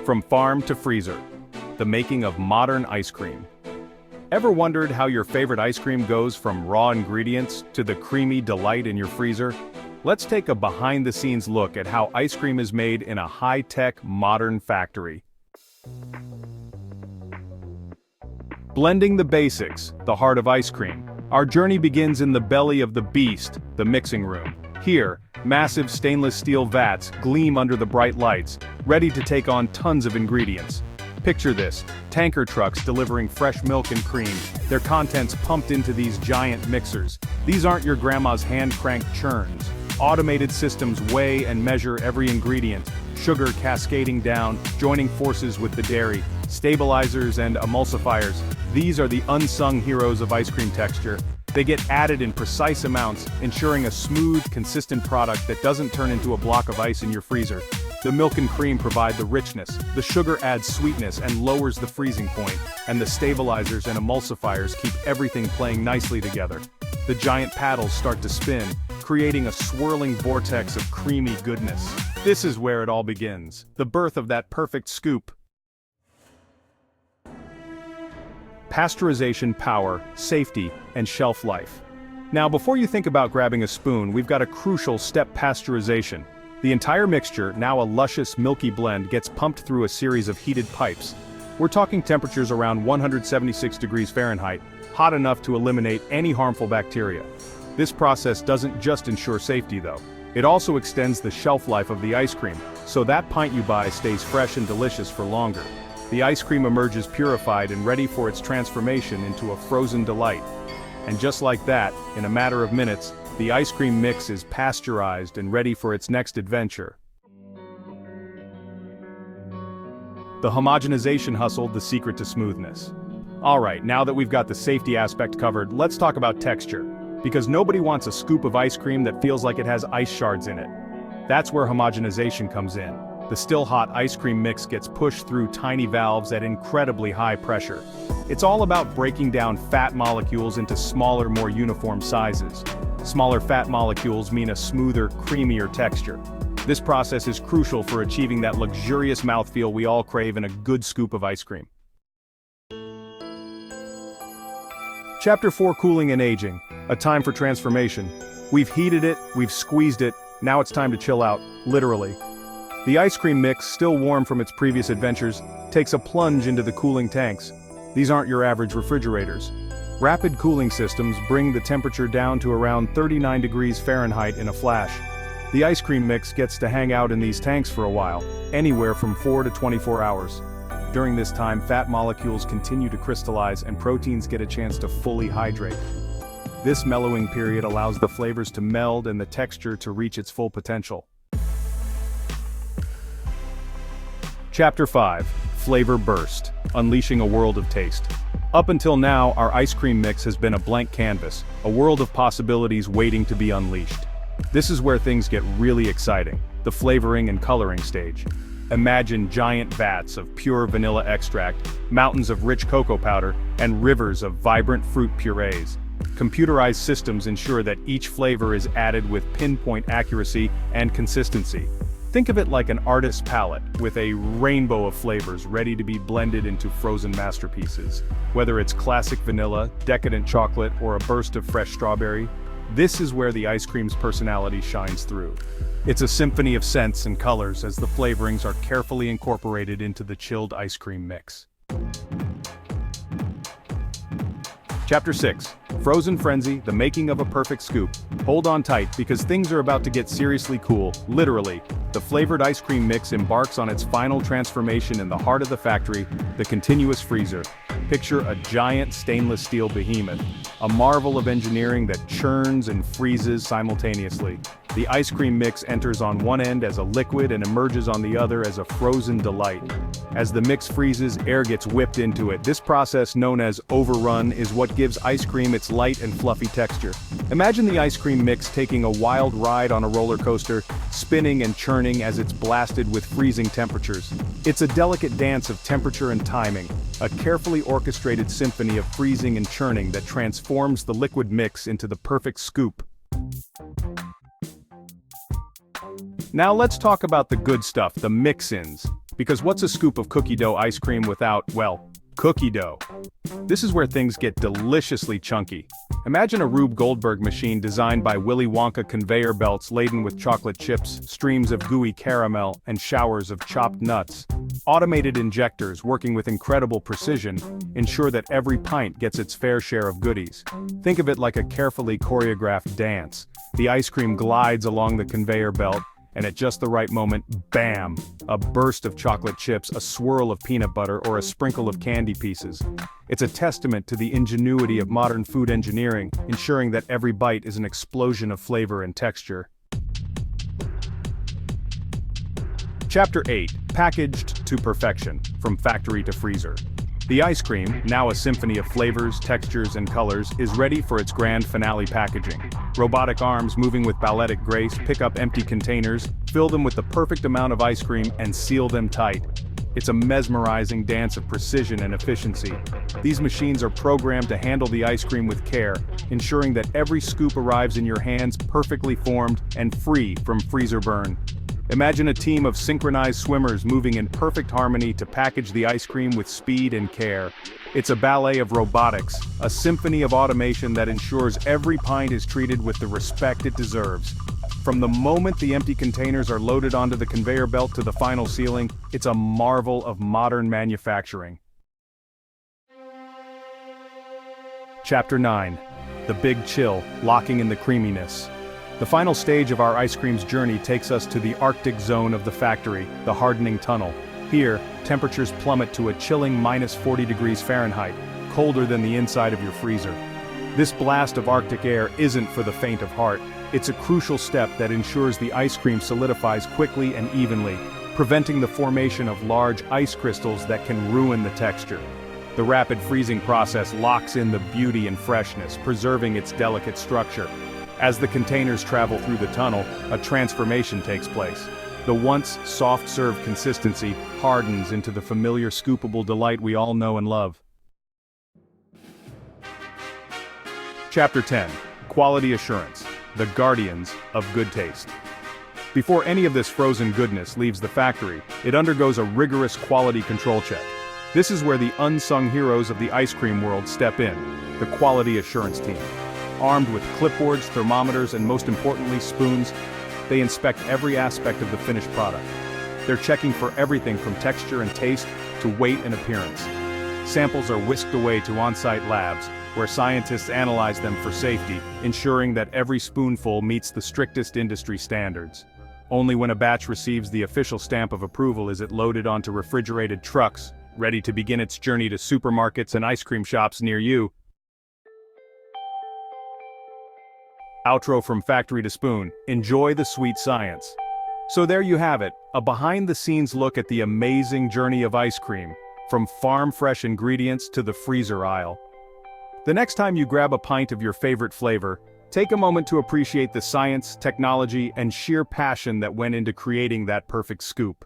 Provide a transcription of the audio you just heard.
From farm to freezer, the making of modern ice cream. Ever wondered how your favorite ice cream goes from raw ingredients to the creamy delight in your freezer? Let's take a behind-the-scenes look at how ice cream is made in a high-tech, modern factory. Blending the basics, the heart of ice cream. Our journey begins in the belly of the beast, the mixing room. Here, massive stainless steel vats gleam under the bright lights, ready to take on tons of ingredients. Picture this, tanker trucks delivering fresh milk and cream, their contents pumped into these giant mixers. These aren't your grandma's hand-cranked churns. Automated systems weigh and measure every ingredient, sugar cascading down, joining forces with the dairy, stabilizers and emulsifiers. These are the unsung heroes of ice cream texture. They get added in precise amounts, ensuring a smooth, consistent product that doesn't turn into a block of ice in your freezer. The milk and cream provide the richness, the sugar adds sweetness and lowers the freezing point, and the stabilizers and emulsifiers keep everything playing nicely together. The giant paddles start to spin, creating a swirling vortex of creamy goodness. This is where it all begins, the birth of that perfect scoop. Pasteurization, power, safety, and shelf life. Now, before you think about grabbing a spoon, we've got a crucial step: pasteurization. The entire mixture, now a luscious, milky blend, gets pumped through a series of heated pipes. We're talking temperatures around 176 degrees Fahrenheit, hot enough to eliminate any harmful bacteria. This process doesn't just ensure safety though. It also extends the shelf life of the ice cream, so that pint you buy stays fresh and delicious for longer. The ice cream emerges purified and ready for its transformation into a frozen delight. And just like that, in a matter of minutes, the ice cream mix is pasteurized and ready for its next adventure. The homogenization hustle, the secret to smoothness. Alright, now that we've got the safety aspect covered, let's talk about texture. Because nobody wants a scoop of ice cream that feels like it has ice shards in it. That's where homogenization comes in. The still-hot ice cream mix gets pushed through tiny valves at incredibly high pressure. It's all about breaking down fat molecules into smaller, more uniform sizes. Smaller fat molecules mean a smoother, creamier texture. This process is crucial for achieving that luxurious mouthfeel we all crave in a good scoop of ice cream. Chapter 4: Cooling and Aging. A time for transformation. We've heated it, we've squeezed it, now it's time to chill out, literally. The ice cream mix, still warm from its previous adventures, takes a plunge into the cooling tanks. These aren't your average refrigerators. Rapid cooling systems bring the temperature down to around 39 degrees Fahrenheit in a flash. The ice cream mix gets to hang out in these tanks for a while, anywhere from 4 to 24 hours. During this time, fat molecules continue to crystallize and proteins get a chance to fully hydrate. This mellowing period allows the flavors to meld and the texture to reach its full potential. Chapter 5: Flavor Burst, Unleashing a World of Taste. Up until now, our ice cream mix has been a blank canvas, a world of possibilities waiting to be unleashed. This is where things get really exciting, the flavoring and coloring stage. Imagine giant vats of pure vanilla extract, mountains of rich cocoa powder, and rivers of vibrant fruit purees. Computerized systems ensure that each flavor is added with pinpoint accuracy and consistency. Think of it like an artist's palette, with a rainbow of flavors ready to be blended into frozen masterpieces. Whether it's classic vanilla, decadent chocolate, or a burst of fresh strawberry, this is where the ice cream's personality shines through. It's a symphony of scents and colors as the flavorings are carefully incorporated into the chilled ice cream mix. Chapter 6: Frozen Frenzy, the Making of a Perfect Scoop. Hold on tight, because things are about to get seriously cool, literally. The flavored ice cream mix embarks on its final transformation in the heart of the factory, the continuous freezer. Picture a giant stainless steel behemoth, a marvel of engineering that churns and freezes simultaneously. The ice cream mix enters on one end as a liquid and emerges on the other as a frozen delight. As the mix freezes, air gets whipped into it. This process, known as overrun, is what gives ice cream its light and fluffy texture. Imagine the ice cream mix taking a wild ride on a roller coaster, spinning and churning as it's blasted with freezing temperatures. It's a delicate dance of temperature and timing, a carefully orchestrated symphony of freezing and churning that transforms the liquid mix into the perfect scoop. Now let's talk about the good stuff, the mix-ins. Because what's a scoop of cookie dough ice cream without, well, cookie dough? This is where things get deliciously chunky. Imagine a Rube Goldberg machine designed by Willy Wonka, conveyor belts laden with chocolate chips, streams of gooey caramel, and showers of chopped nuts. Automated injectors working with incredible precision ensure that every pint gets its fair share of goodies. Think of it like a carefully choreographed dance. The ice cream glides along the conveyor belt, and at just the right moment, bam! A burst of chocolate chips, a swirl of peanut butter, or a sprinkle of candy pieces. It's a testament to the ingenuity of modern food engineering, ensuring that every bite is an explosion of flavor and texture. Chapter 8. Packaged to perfection, from factory to freezer. The ice cream, now a symphony of flavors, textures, and colors, is ready for its grand finale packaging. Robotic arms moving with balletic grace pick up empty containers, fill them with the perfect amount of ice cream, and seal them tight. It's a mesmerizing dance of precision and efficiency. These machines are programmed to handle the ice cream with care, ensuring that every scoop arrives in your hands perfectly formed and free from freezer burn. Imagine a team of synchronized swimmers moving in perfect harmony to package the ice cream with speed and care. It's a ballet of robotics, a symphony of automation that ensures every pint is treated with the respect it deserves. From the moment the empty containers are loaded onto the conveyor belt to the final sealing, it's a marvel of modern manufacturing. Chapter 9. The Big Chill, locking in the creaminess. The final stage of our ice cream's journey takes us to the Arctic zone of the factory, the hardening tunnel. Here, temperatures plummet to a chilling -40 degrees Fahrenheit, colder than the inside of your freezer. This blast of Arctic air isn't for the faint of heart. It's a crucial step that ensures the ice cream solidifies quickly and evenly, preventing the formation of large ice crystals that can ruin the texture. The rapid freezing process locks in the beauty and freshness, preserving its delicate structure. As the containers travel through the tunnel, a transformation takes place. The once soft-serve consistency hardens into the familiar scoopable delight we all know and love. Chapter 10. Quality Assurance, the guardians of good taste. Before any of this frozen goodness leaves the factory, it undergoes a rigorous quality control check. This is where the unsung heroes of the ice cream world step in, the quality assurance team. Armed with clipboards, thermometers, and most importantly, spoons, they inspect every aspect of the finished product. They're checking for everything from texture and taste to weight and appearance. Samples are whisked away to on-site labs, where scientists analyze them for safety, ensuring that every spoonful meets the strictest industry standards. Only when a batch receives the official stamp of approval is it loaded onto refrigerated trucks, ready to begin its journey to supermarkets and ice cream shops near you. Outro from factory to spoon. Enjoy the sweet science. So there you have it, a behind-the-scenes look at the amazing journey of ice cream, from farm-fresh ingredients to the freezer aisle. The next time you grab a pint of your favorite flavor, take a moment to appreciate the science, technology, and sheer passion that went into creating that perfect scoop.